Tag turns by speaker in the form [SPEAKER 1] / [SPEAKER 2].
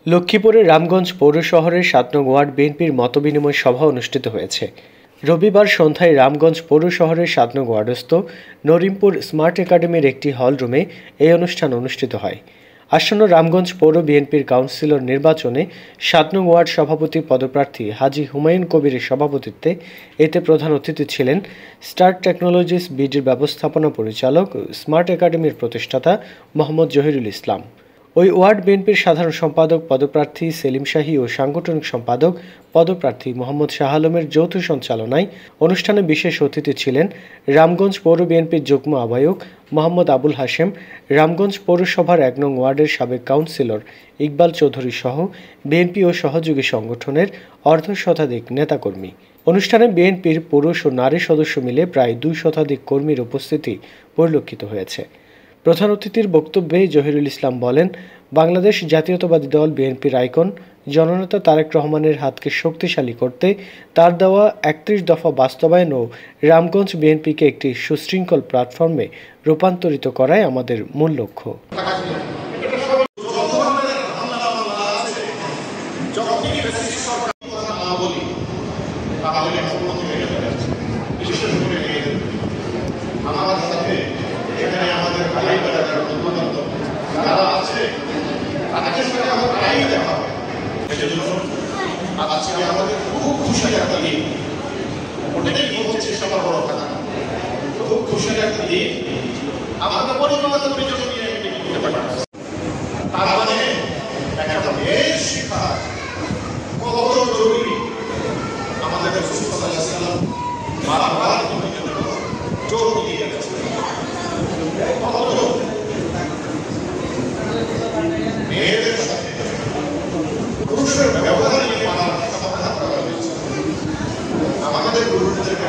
[SPEAKER 1] লক্ষ্মীপুরের রামগঞ্জ পৌর শহরের ৭ নং ওয়ার্ড বিএনপির মতবিনিময় সভা অনুষ্ঠিত হয়েছে। রবিবার সন্ধ্যায় রামগঞ্জ পৌর শহরের ৭ নং ওয়ার্ডস্থ নরিমপুর স্মার্ট একাডেমির একটি হল রুমে এই অনুষ্ঠান অনুষ্ঠিত হয়। আসন্ন রামগঞ্জ পৌর বিএনপির কাউন্সিলর নির্বাচনে ৭ নং ওয়ার্ড সভাপতি পদপ্রার্থী হাজী হুমায়ুন কবিরের সভাপতিত্বে এতে প্রধান অতিথি ছিলেন স্টার টেকনোলজিস বিডির ব্যবস্থাপনা পরিচালক, স্মার্ট একাডেমির প্রতিষ্ঠাতা মোহাম্মদ জহিরুল ইসলাম। ওই ওয়ার্ড বিএনপির সাধারণ সম্পাদক পদপ্রার্থী সেলিম শাহী ও সাংগঠনিক সম্পাদক পদপ্রার্থী মোহাম্মদ শাহ আলমের যৌথ সঞ্চালনায় অনুষ্ঠানে বিশেষ অতিথি ছিলেন রামগঞ্জ পৌর বিএনপির যুগ্ম আহ্বায়ক মোহাম্মদ আবুল হাশেম, রামগঞ্জ পৌরসভার ১ নং ওয়ার্ডের সাবেক কাউন্সিলর ইকবাল চৌধুরী সহ বিএনপি ও সহযোগী সংগঠনের অর্ধ শতাধিক নেতাকর্মী। অনুষ্ঠানে বিএনপির পুরুষ ও নারী সদস্য মিলে প্রায় ২ শতাধিক কর্মীর উপস্থিতি পরিলক্ষিত হয়েছে। প্রধান অতিথির বক্তব্যে জহিরুল ইসলাম বলেন, বাংলাদেশ জাতীয়তাবাদী দল বিএনপির আইকন জননেতা তারেক রহমানের হাতকে শক্তিশালী করতে তার দেওয়া ৩১ দফা বাস্তবায়ন ও রামগঞ্জ বিএনপিকে একটি সুশৃঙ্খল প্ল্যাটফর্মে রূপান্তরিত করাই আমাদের মূল লক্ষ্য।
[SPEAKER 2] আমাদের খুব খুশির একটা দিন, অনেকেই হচ্ছে সবার বড় কথা, খুব খুশির একটা দিন। আমাদের পরিবার তার মানে একটা মেয়ের শিক্ষা কত জরুরি আমাদের জোর দিয়ে গেছে। মেয়েদের সাথে পুরুষের ব্যবহার নিয়ে আমাদের গুরুদেরকে